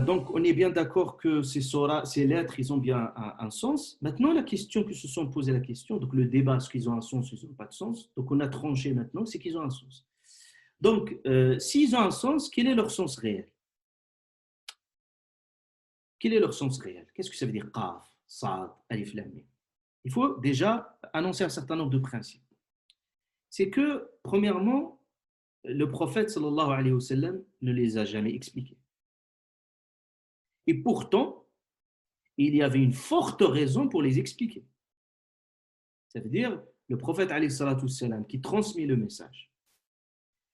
Donc, on est bien d'accord que ces lettres, ils ont bien un sens. Maintenant, la question que se sont posées la question, donc le débat, est-ce qu'ils ont un sens ou ils n'ont pas de sens? Donc, on a tranché maintenant, c'est qu'ils ont un sens. Donc, s'ils ont un sens, quel est leur sens réel? Quel est leur sens réel? Qu'est-ce que ça veut dire qaf, sad, alif, lam, mim? Il faut déjà annoncer un certain nombre de principes. C'est que, premièrement, le prophète sallallahu alayhi wa sallam ne les a jamais expliqués. Et pourtant, il y avait une forte raison pour les expliquer. Ça veut dire le prophète alayhi salatu salam qui transmet le message.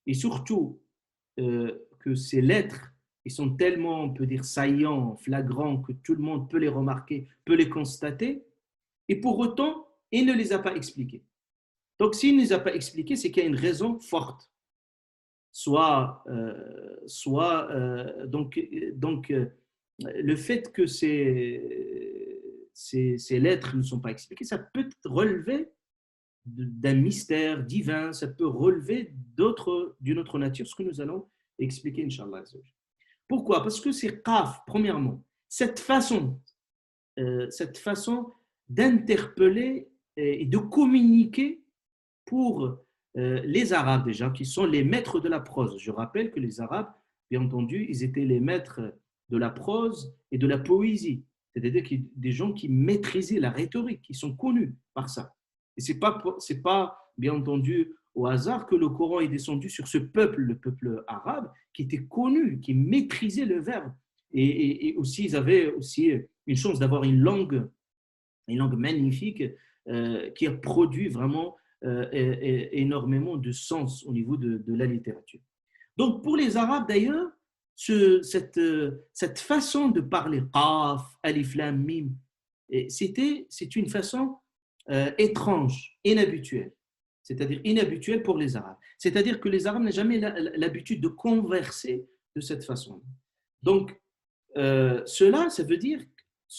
Et surtout que ces lettres, ils sont tellement, on peut dire, saillants, flagrants, que tout le monde peut les remarquer, peut les constater. Et pour autant, il ne les a pas expliquées. Donc, s'il ne les a pas expliquées, c'est qu'il y a une raison forte. Le fait que ces lettres ne sont pas expliquées, ça peut relever d'un mystère divin, ça peut relever d'une autre nature, ce que nous allons expliquer, Inch'Allah. Pourquoi? Parce que c'est qaf, premièrement, cette façon d'interpeller et de communiquer pour les Arabes déjà, qui sont les maîtres de la prose. Je rappelle que les Arabes, bien entendu, ils étaient les maîtres de la prose et de la poésie. C'est-à-dire des gens qui maîtrisaient la rhétorique, qui sont connus par ça. Et ce n'est pas, bien entendu, au hasard que le Coran est descendu sur ce peuple, le peuple arabe, qui était connu, qui maîtrisait le verbe. Et aussi, ils avaient aussi une chance d'avoir une langue magnifique qui a produit vraiment énormément de sens au niveau de la littérature. Donc, pour les Arabes, d'ailleurs, cette façon de parler qaf, alif, lam, mim, c'est une façon étrange, inhabituelle. C'est-à-dire inhabituelle pour les Arabes. C'est-à-dire que les Arabes n'ont jamais l'habitude de converser de cette façon. Donc, ça veut dire,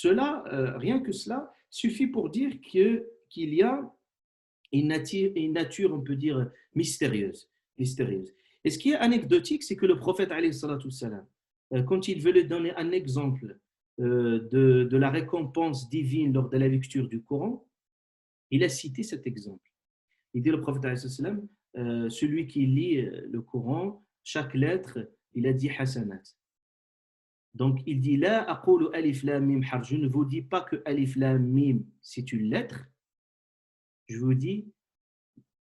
rien que cela, suffit pour dire qu'il y a une nature, on peut dire, mystérieuse. Et ce qui est anecdotique, c'est que le prophète, alayhi salatu salam, quand il veut donner un exemple de la récompense divine lors de la lecture du Coran, il a cité cet exemple. Il dit, le prophète, alayhi salatu salam, celui qui lit le Coran, chaque lettre, il a dit hasanat. Donc, il dit la aqulu alif lam mim harf. Je ne vous dis pas que alif lam mim c'est une lettre. Je vous dis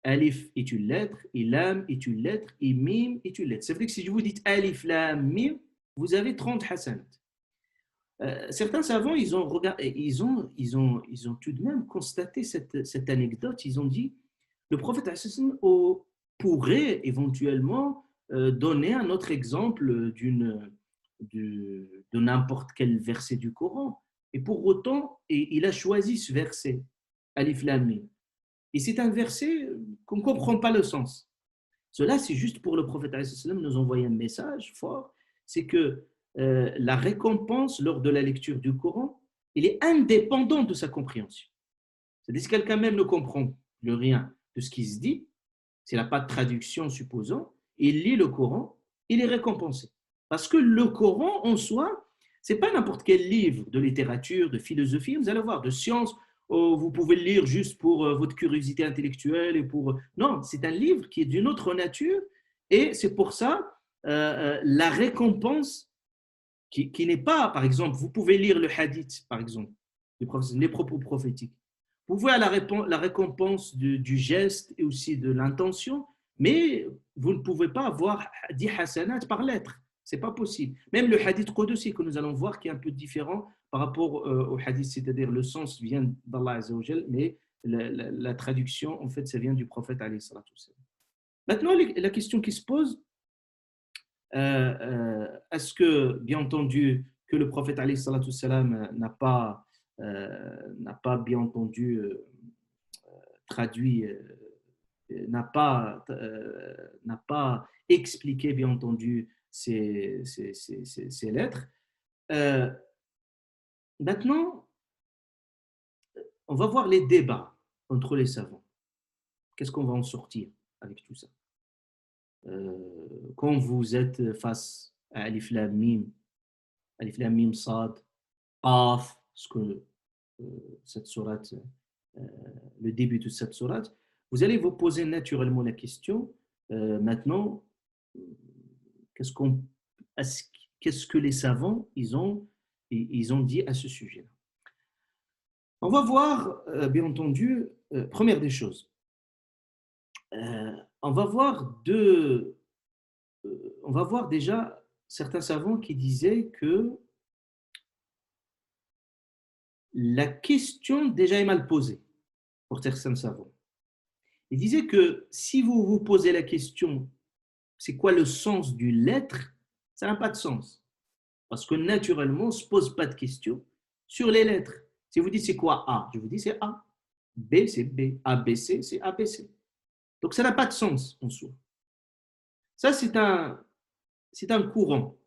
alif est une lettre, et lam est une lettre, et mim est une lettre. Ça veut dire que si je vous dis alif lam mim, vous avez 30 hasanat. Certains savants, ils ont tout de même constaté cette anecdote. Ils ont dit le prophète pourrait éventuellement donner un autre exemple de n'importe quel verset du Coran. Et pour autant, il a choisi ce verset, Alif Lam Mim. Et c'est un verset qu'on ne comprend pas le sens. Cela, c'est juste pour le prophète nous envoyer un message fort, c'est que la récompense lors de la lecture du Coran, il est indépendant de sa compréhension. C'est-à-dire que si quelqu'un même ne comprend plus rien de ce qui se dit, s'il n'a pas de traduction, supposons, il lit le Coran, il est récompensé. Parce que le Coran, en soi, ce n'est pas n'importe quel livre de littérature, de philosophie, vous allez voir, de science, vous pouvez le lire juste pour votre curiosité intellectuelle. Non, c'est un livre qui est d'une autre nature et c'est pour ça la récompense qui n'est pas, par exemple, vous pouvez lire le hadith, par exemple, les propos prophétiques. Vous voyez la récompense du geste et aussi de l'intention, mais vous ne pouvez pas avoir 10 hasanat par lettre. Ce n'est pas possible. Même le hadith Qudsi que nous allons voir qui est un peu différent par rapport au hadith, c'est-à-dire le sens vient d'Allah Azza wa Jal, mais la traduction, en fait, ça vient du prophète alayhi salatu wassalam. Maintenant, la question qui se pose, est-ce que, bien entendu, que le prophète alayhi salatu wassalam n'a pas bien entendu traduit, n'a pas expliqué, bien entendu, ces lettres. Maintenant, on va voir les débats entre les savants. Qu'est-ce qu'on va en sortir avec tout ça? Quand vous êtes face à Alif Lam Mim, Alif Lam Mim Sad, Qaf, ce que cette sourate, le début de cette sourate, vous allez vous poser naturellement la question, maintenant, qu'est-ce qu'on, qu'est-ce que les savants ils ont dit à ce sujet-là. On va voir, bien entendu, première des choses, on va voir on va voir déjà certains savants qui disaient que la question déjà est mal posée pour certains savants. Ils disaient que si vous vous posez la question, c'est quoi le sens d'une lettre, ça n'a pas de sens. Parce que naturellement, on ne se pose pas de questions sur les lettres. Si vous dites c'est quoi A, je vous dis c'est A. B, c'est B. ABC, c'est ABC. Donc ça n'a pas de sens en soi. Ça, c'est un courant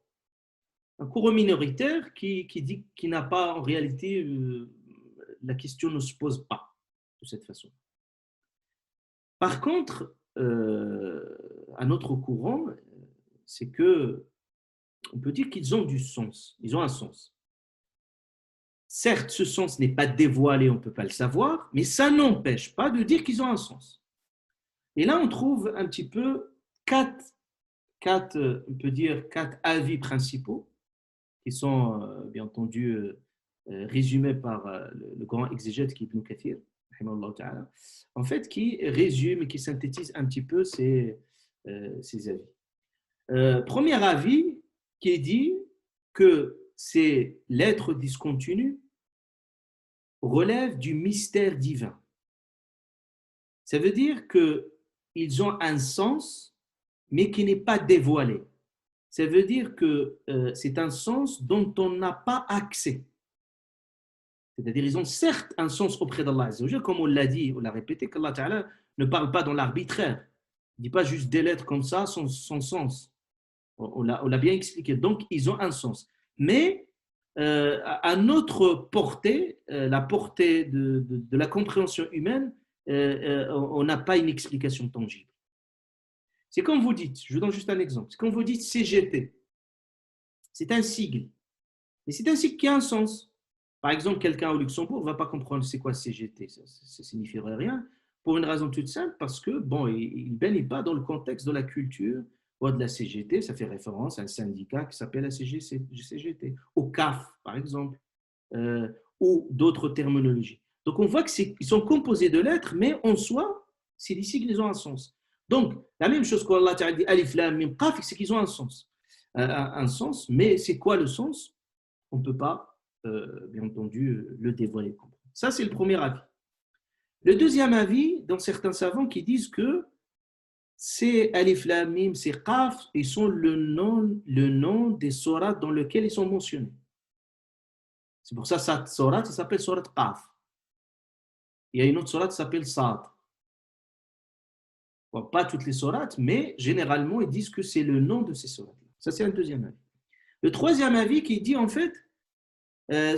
minoritaire qui dit qu'il n'a pas en réalité, la question ne se pose pas de cette façon. Par contre, un autre courant, c'est que on peut dire qu'ils ont du sens, ils ont un sens. Certes, ce sens n'est pas dévoilé, on ne peut pas le savoir, mais ça n'empêche pas de dire qu'ils ont un sens. Et là, on trouve un petit peu quatre on peut dire quatre avis principaux qui sont bien entendu résumés par le grand exégète qui est Ibn Kathir, en fait, qui résume et qui synthétise un petit peu ces avis. Premier avis qui dit que ces lettres discontinues relèvent du mystère divin. Ça veut dire qu'ils ont un sens, mais qui n'est pas dévoilé. Ça veut dire que c'est un sens dont on n'a pas accès. C'est-à-dire qu'ils ont certes un sens auprès d'Allah, comme on l'a dit, on l'a répété, qu'Allah Ta'ala ne parle pas dans l'arbitraire. Il ne dit pas juste des lettres comme ça sans sens. On l'a bien expliqué. Donc, ils ont un sens. Mais à notre portée, la portée de la compréhension humaine, on n'a pas une explication tangible. C'est comme vous dites, je vous donne juste un exemple, c'est comme vous dites CGT, c'est un sigle, mais c'est un sigle qui a un sens. Par exemple, quelqu'un au Luxembourg ne va pas comprendre c'est quoi CGT, ça ne signifierait rien, pour une raison toute simple, parce que, bon, il ne baigne pas dans le contexte de la culture ou de la CGT, ça fait référence à un syndicat qui s'appelle la CGT, au CAF, par exemple, ou d'autres terminologies. Donc, on voit qu'ils sont composés de lettres, mais en soi, c'est des sigles, ils ont un sens. Donc, la même chose qu'Allah Ta'ala dit Alif Lam Mim Qaf, c'est qu'ils ont un sens. Un sens, mais c'est quoi le sens? On ne peut pas, bien entendu, le dévoiler. Ça, c'est le premier avis. Le deuxième avis, dans certains savants qui disent que c'est Alif Lam Mim, c'est Qaf, ils sont le nom des sourates dans lesquelles ils sont mentionnés. C'est pour ça que cette sourate, ça s'appelle sourate Qaf. Il y a une autre sourate qui s'appelle Sad. Bon, pas toutes les sourates, mais généralement, ils disent que c'est le nom de ces sourates. Ça, c'est un deuxième avis. Le troisième avis qui dit, en fait,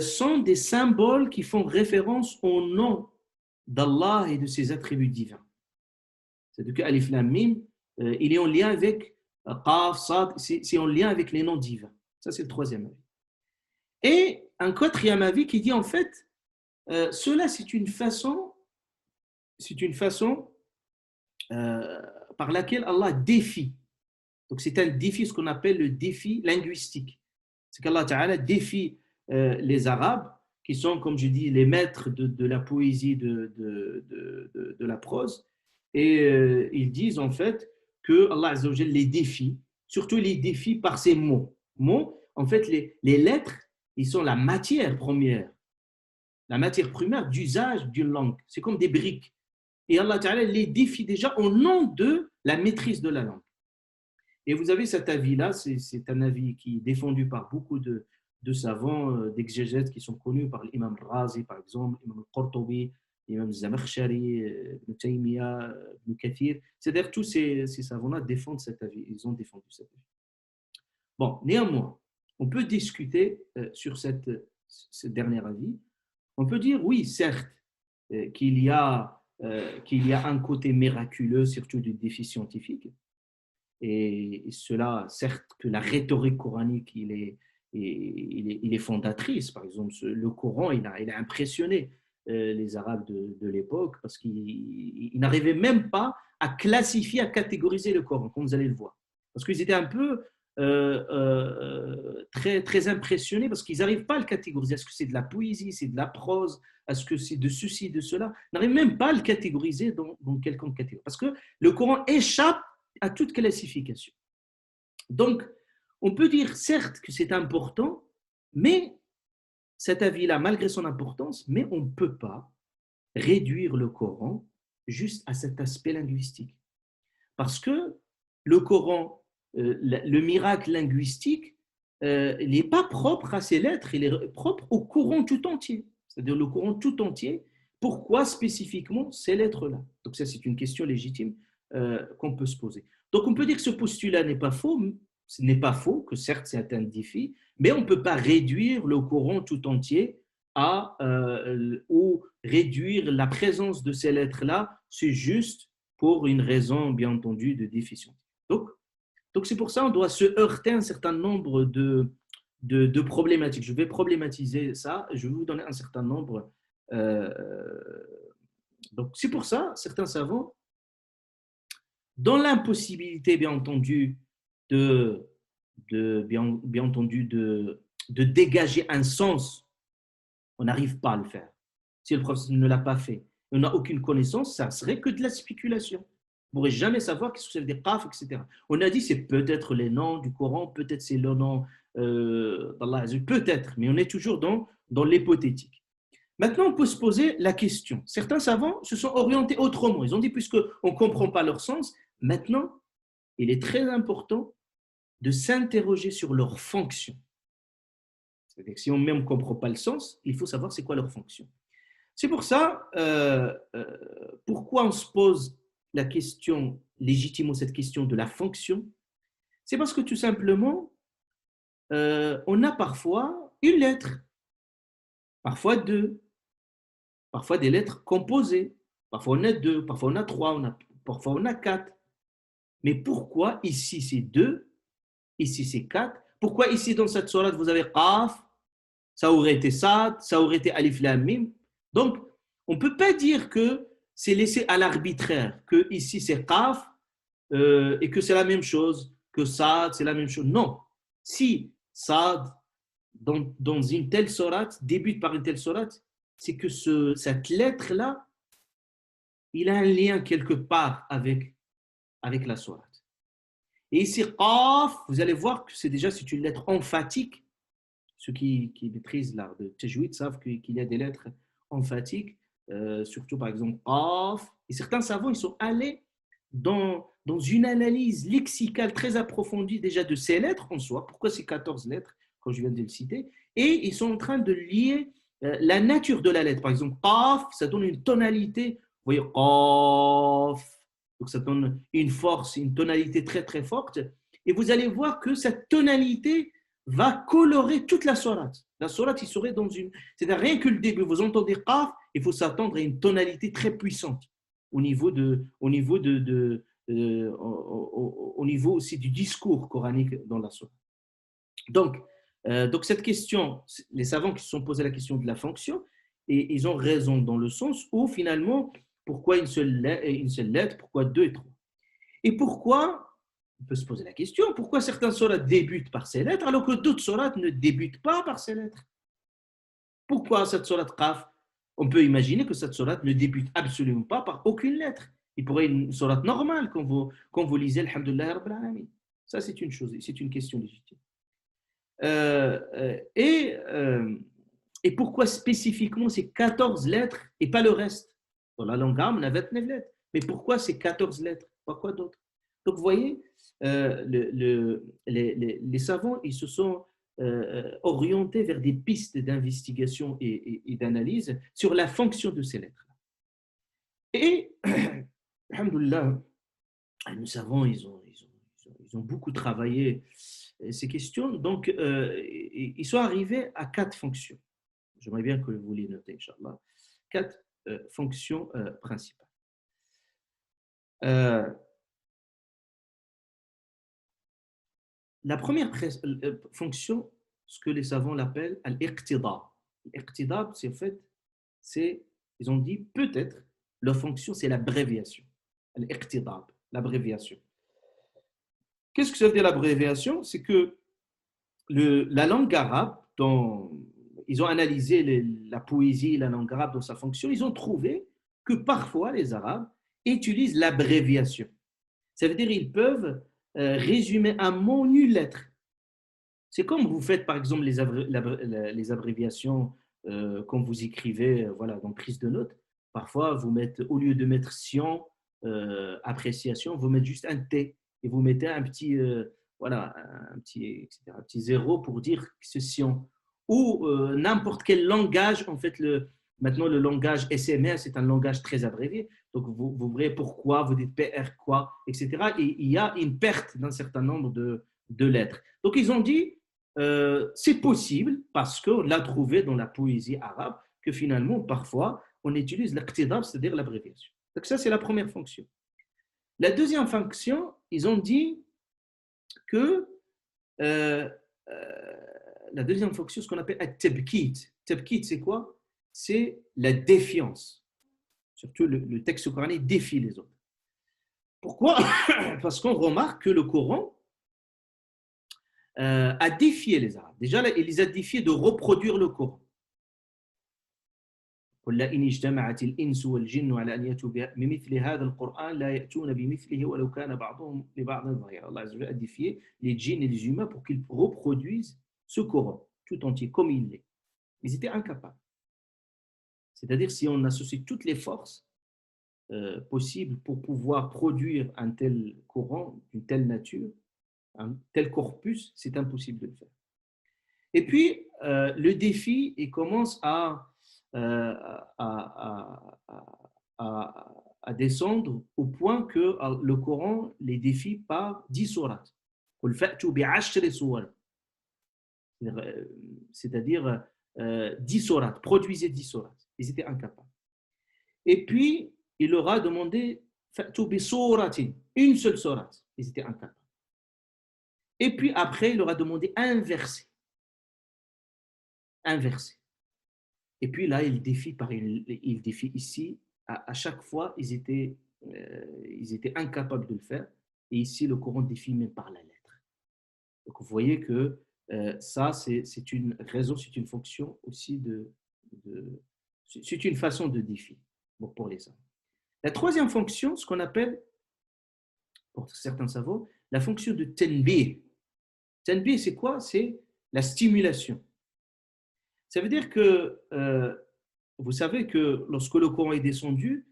sont des symboles qui font référence au nom d'Allah et de ses attributs divins. C'est-à-dire que Alif Lam Mim, il est en lien avec Qaf, Sad, c'est en lien avec les noms divins. Ça, c'est le troisième avis. Et un quatrième avis qui dit, en fait, cela, c'est une façon par laquelle Allah défie. Donc, c'est un défi, ce qu'on appelle le défi linguistique. C'est qu'Allah Ta'ala défie les Arabes, qui sont, comme je dis, les maîtres de la poésie, de la prose, et ils disent en fait que Allah Azza wa Jalla les défie, surtout les défie par ces mots. Mots, en fait, les lettres, ils sont la matière première d'usage d'une langue. C'est comme des briques. Et Allah Ta'ala les défie déjà au nom de la maîtrise de la langue. Et vous avez cet avis-là, c'est un avis qui est défendu par beaucoup de savants, d'exégètes qui sont connus, par l'imam Razi, par exemple, l'imam Qurtubi, l'imam Zamakhshari, Ibn Taymiyyah, Ibn Kathir. C'est-à-dire tous ces savants-là défendent cet avis, ils ont défendu cet avis. Bon, néanmoins, on peut discuter sur ce dernier avis. On peut dire, oui, certes, qu'il y a un côté miraculeux, surtout du défi scientifique. Et cela, certes, que la rhétorique coranique, il il est fondatrice. Par exemple, le Coran, il a impressionné les Arabes de l'époque parce qu'ils n'arrivaient même pas à classifier, à catégoriser le Coran, comme vous allez le voir. Parce qu'ils étaient un peu très, très impressionnés parce qu'ils n'arrivent pas à le catégoriser. Est-ce que c'est de la poésie, c'est de la prose, est-ce que c'est de ceci, de cela? Ils n'arrivent même pas à le catégoriser dans quelconque catégorie. Parce que le Coran échappe à toute classification. Donc, on peut dire certes que c'est important, mais cet avis-là, malgré son importance, mais on ne peut pas réduire le Coran juste à cet aspect linguistique. Parce que le Coran, le miracle linguistique, il n'est pas propre à ces lettres, il est propre au Coran tout entier. C'est-à-dire le Coran tout entier. Pourquoi spécifiquement ces lettres-là? Donc ça, c'est une question légitime qu'on peut se poser. Donc on peut dire que ce postulat n'est pas faux, ce n'est pas faux, que certes c'est un défi, mais on ne peut pas réduire le Coran tout entier ou réduire la présence de ces lettres-là, c'est juste pour une raison, bien entendu, de déficience. Donc c'est pour ça qu'on doit se heurter à un certain nombre de problématiques. Je vais problématiser ça, je vais vous donner un certain nombre. Euh, donc c'est pour ça, certains savants, dans l'impossibilité, bien entendu, bien entendu, de dégager un sens, on n'arrive pas à le faire. Si le professeur ne l'a pas fait, on n'a aucune connaissance, ça serait que de la spéculation. Vous ne pourrez jamais savoir qu'est-ce que c'est des qaf, etc. On a dit c'est peut-être les noms du Coran, peut-être c'est le nom d'Allah, peut-être, mais on est toujours dans l'hypothétique. Maintenant, on peut se poser la question. Certains savants se sont orientés autrement. Ils ont dit, puisqu'on ne comprend pas leur sens, maintenant, il est très important de s'interroger sur leur fonction. C'est-à-dire que si on même ne comprend pas le sens, il faut savoir c'est quoi leur fonction. C'est pour ça, pourquoi on se pose la question légitime, cette question de la fonction, c'est parce que tout simplement, on a parfois une lettre, parfois deux, parfois des lettres composées, parfois on a deux, parfois on a trois, parfois on a quatre. Mais pourquoi ici c'est deux, ici c'est quatre? Pourquoi ici dans cette sourate vous avez qaf, ça aurait été sad, ça aurait été alif lam mim? Donc, on ne peut pas dire que c'est laissé à l'arbitraire, que ici c'est qaf et que c'est la même chose, que sad c'est la même chose. Non. Si sad dans une telle sourate débute par une telle sourate, c'est que cette lettre-là, il a un lien quelque part avec la sourate. Et ici, qaf, vous allez voir que c'est une lettre emphatique. Ceux qui maîtrisent l'art de tajwid savent qu'il y a des lettres emphatiques, surtout par exemple qaf. Et certains savants, ils sont allés dans une analyse lexicale très approfondie déjà de ces lettres en soi. Pourquoi ces 14 lettres, quand je viens de le citer? Et ils sont en train de lier la nature de la lettre. Par exemple, qaf, ça donne une tonalité. Vous voyez, qaf. Donc ça donne une force, une tonalité très très forte. Et vous allez voir que cette tonalité va colorer toute la sourate. La sourate, il serait dans une... C'est-à-dire rien que le début, vous entendez qaf, il faut s'attendre à une tonalité très puissante au niveau au niveau aussi du discours coranique dans la sourate. Donc cette question, les savants qui se sont posés la question de la fonction, et ils ont raison dans le sens où finalement, pourquoi une seule lettre, pourquoi deux et trois? Et pourquoi, on peut se poser la question, pourquoi certaines sourates débutent par ces lettres alors que d'autres sourates ne débutent pas par ces lettres? Pourquoi cette sourate Qaf? On peut imaginer que cette sourate ne débute absolument pas par aucune lettre. Il pourrait être une sourate normale quand vous lisez Alhamdulillah Rabbil Alamin. Ça, c'est une chose, c'est une question légitime. Euh, euh, et, euh, et pourquoi spécifiquement ces 14 lettres et pas le reste? Dans la langue arabe, on a 29 lettres. Mais pourquoi ces 14 lettres? Pourquoi d'autres? Donc, vous voyez, les savants, ils se sont orientés vers des pistes d'investigation et d'analyse sur la fonction de ces lettres. Et, alhamdoulilah, nous savons, ils ont beaucoup travaillé ces questions. Donc, ils sont arrivés à 4 fonctions. J'aimerais bien que vous les notez, Inch'Allah. 4 fonctions principales. La première fonction, ce que les savants l'appellent al-iqtida. L'iqtida, c'est en fait, ils ont dit peut-être, leur fonction, c'est l'abréviation. Al-iqtida, l'abréviation. Qu'est-ce que ça veut dire l'abréviation? C'est que la langue arabe, ils ont analysé la poésie, la langue arabe dans sa fonction, ils ont trouvé que parfois les Arabes utilisent l'abréviation. Ça veut dire qu'ils peuvent résumer un mot en une lettre. C'est comme vous faites par exemple les abréviations quand vous écrivez voilà, dans prise de notes. Parfois, vous mettez, au lieu de mettre science, appréciation, vous mettez juste un T et vous mettez un petit, voilà, etc., un petit zéro pour dire que c'est science. Ou n'importe quel langage, en fait, maintenant le langage SMR, c'est un langage très abrévié. Donc vous verrez pourquoi, vous dites PR quoi, etc. Et il y a une perte d'un certain nombre de lettres. Donc ils ont dit, c'est possible parce qu'on l'a trouvé dans la poésie arabe que finalement, parfois, on utilise l'iqtidab, c'est-à-dire l'abréviation. Donc ça, c'est la première fonction. La deuxième fonction, ils ont dit que la deuxième fonction, ce qu'on appelle at-tabkit. Tabkit, c'est quoi? C'est la défiance. Surtout, le texte coranique défie les autres. Pourquoi? Parce qu'on remarque que le Coran a défié les Arabes. Déjà, il les a défiés de reproduire le Coran. قل لئن اجتمعت الإنس والجن على أن يأتوا بمثل هذا القرآن لا يأتون بمثله ولو كان بعضهم لبعض ظهيرا. Allah a défié les djinns et les humains pour qu'ils reproduisent ce Coran tout entier comme il l'est. Ils étaient incapables. C'est-à-dire si on associe toutes les forces possibles pour pouvoir produire un tel Coran d'une telle nature, un tel corpus, c'est impossible de le faire. Et puis, le défi, il commence à descendre au point que le Coran les défie par 10 sourates. C'est-à-dire 10 sourates, produisez 10 sourates. Ils étaient incapables. Et puis, il leur a demandé une seule sourate. Ils étaient incapables. Et puis après, il leur a demandé un verset. Un verset. Et puis là, il défie ici. À chaque fois, ils étaient incapables de le faire. Et ici, le Coran défie même par la lettre. Donc, vous voyez que ça, c'est une raison, c'est une fonction aussi c'est une façon de défi pour les hommes. La troisième fonction, ce qu'on appelle, pour certains savants, la fonction de tanbih. Tanbih, c'est quoi? C'est la stimulation. Ça veut dire que, vous savez que lorsque le Coran est descendu,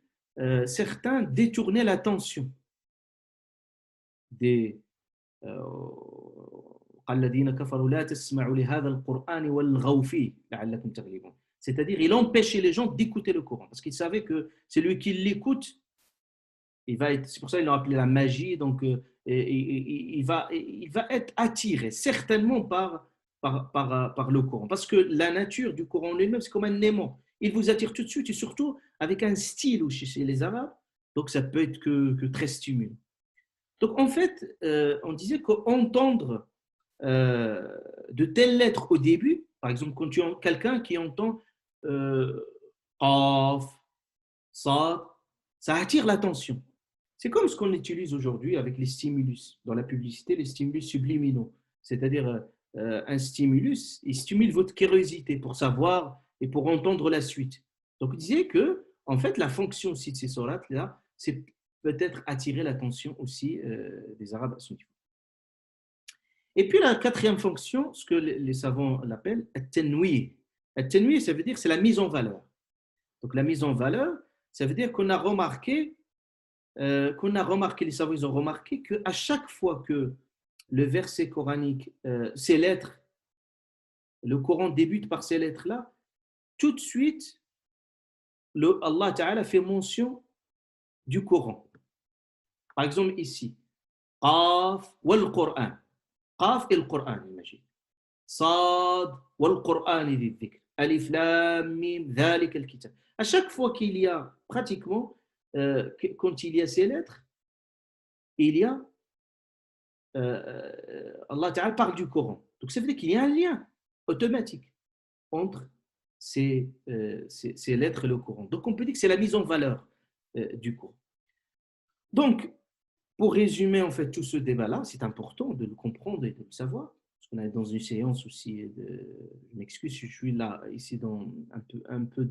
certains détournaient l'attention des c'est-à-dire il empêchait les gens d'écouter le Coran parce qu'ils savaient que celui qui l'écoute, c'est pour ça qu'ils l'ont appelé la magie, donc il va être attiré certainement par le Coran. Parce que la nature du Coran lui-même, c'est comme un aimant. Il vous attire tout de suite et surtout avec un style chez les Arabes. Donc, ça peut être que très stimulant. Donc, en fait, on disait qu'entendre de telles lettres au début, par exemple, quand tu as quelqu'un qui entend Qaf, Sad, ça attire l'attention. C'est comme ce qu'on utilise aujourd'hui avec les stimulus. Dans la publicité, les stimulus subliminaux. C'est-à-dire, un stimulus, il stimule votre curiosité pour savoir et pour entendre la suite. Donc, il disait que, en fait, la fonction aussi de ces sourates-là, c'est peut-être attirer l'attention aussi des Arabes à ce niveau. Et puis, la quatrième fonction, ce que les savants l'appellent at-tanwih. At-tanwih, ça veut dire c'est la mise en valeur. Donc, la mise en valeur, ça veut dire qu'on a remarqué, les savants ils ont remarqué qu'à chaque fois que le verset coranique, ces lettres, le Coran débute par ces lettres-là, tout de suite, Allah Ta'ala fait mention du Coran. Par exemple, ici, Qaf wal Qur'an. Qaf et le Qur'an, imagine. Sad wal Qur'an et dhikr. Alif lam mim dhalik al kitab. À chaque fois qu'il y a, pratiquement, quand il y a ces lettres, il y a Allah Ta'ala parle du Coran. Donc ça veut dire qu'il y a un lien. automatique entre ces lettres et le Coran. Donc, on peut dire que c'est la mise en valeur du Coran. Donc, pour résumer en fait tout ce débat-là, c'est important de le comprendre et de le savoir, parce qu'on est dans une séance aussi. Je m'excuse si je suis là ici un peu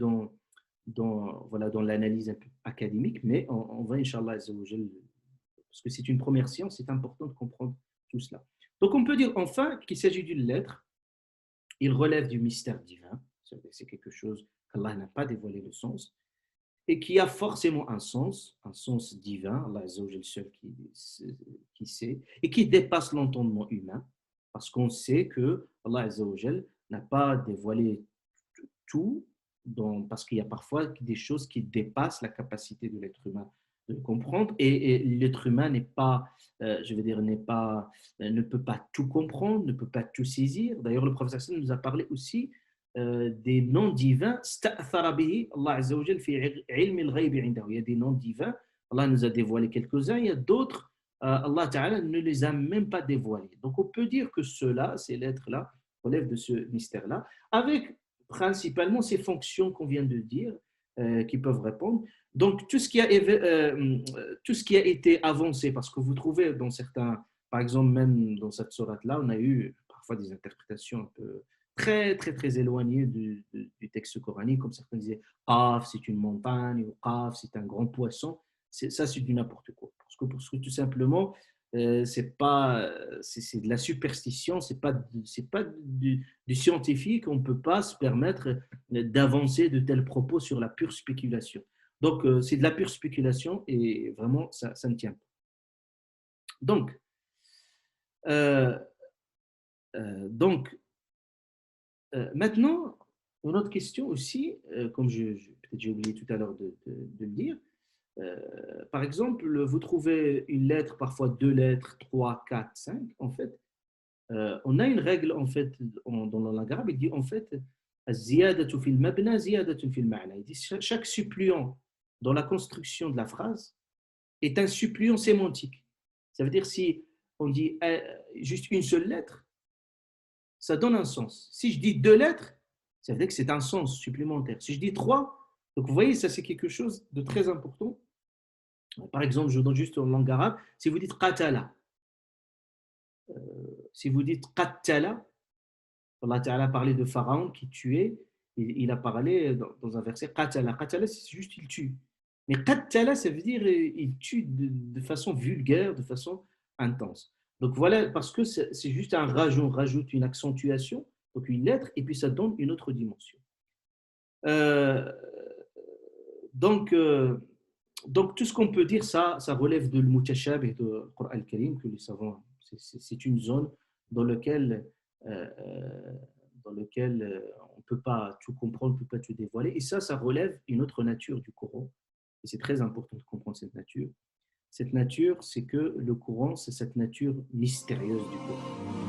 voilà, dans l'analyse un peu académique, mais on va, Inch'Allah, parce que c'est une première séance, c'est important de comprendre tout cela. Donc, on peut dire enfin qu'il s'agit d'une lettre, il relève du mystère divin, c'est quelque chose qu'Allah n'a pas dévoilé le sens, et qui a forcément un sens divin, Allah Azzawajal seul qui sait, et qui dépasse l'entendement humain, parce qu'on sait que Allah Azzawajal n'a pas dévoilé tout, parce qu'il y a parfois des choses qui dépassent la capacité de l'être humain de comprendre, et l'être humain n'est pas, je veux dire, ne peut pas tout comprendre, ne peut pas tout saisir. D'ailleurs, le prophète sallallahu alayhi wa sallam nous a parlé aussi des noms divins. Allah Azza wa Jal fi ilm al-ghayb indahu. Il y a des noms divins, Allah nous a dévoilé quelques-uns, il y a d'autres, Allah Ta'ala ne les a même pas dévoilés. Donc on peut dire que ceux-là, ces lettres-là, relèvent de ce mystère-là, avec principalement ces fonctions qu'on vient de dire, qui peuvent répondre. Donc tout ce qui a été avancé, parce que vous trouvez dans certains, par exemple même dans cette sourate-là, on a eu parfois des interprétations un peu très, très, très éloigné du texte coranique, comme certains disaient, Qaf, c'est une montagne, ou Qaf, c'est un grand poisson. Ça, c'est du n'importe quoi. Parce que tout simplement, c'est de la superstition, c'est pas du scientifique, on ne peut pas se permettre d'avancer de tels propos sur la pure spéculation. Donc, c'est de la pure spéculation et vraiment, ça ne tient pas. Donc, euh, donc maintenant, une autre question aussi, comme peut-être j'ai oublié tout à l'heure de le dire, par exemple, vous trouvez une lettre, parfois deux lettres, trois, quatre, cinq, en fait, on a une règle, en fait, dans la langue arabe, il dit, en fait, الزيادة في المبنى زيادة في المعنى. Il dit, chaque suppléant dans la construction de la phrase est un suppléant sémantique. Ça veut dire, si on dit juste une seule lettre, ça donne un sens. Si je dis deux lettres, ça veut dire que c'est un sens supplémentaire. Si je dis trois, donc vous voyez, ça c'est quelque chose de très important. Par exemple, je donne juste en langue arabe, si vous dites qatala, si vous dites qattala, Allah Ta'ala a parlé de Pharaon qui tuait, il a parlé dans un verset qatala. Qatala, c'est juste il tue. Mais qattala, ça veut dire il tue de façon vulgaire, de façon intense. Donc voilà, parce que c'est juste un rajout, on rajoute une accentuation, donc une lettre, et puis ça donne une autre dimension. Euh, donc, euh, donc, tout ce qu'on peut dire, ça relève de l'mutashabih de Coran al-Karim, que nous savons, c'est une zone dans laquelle, euh, on ne peut pas tout comprendre, on ne peut pas tout dévoiler. Et ça relève une autre nature du Coran. Et c'est très important de comprendre cette nature. Cette nature, c'est que le Coran, c'est cette nature mystérieuse du Coran.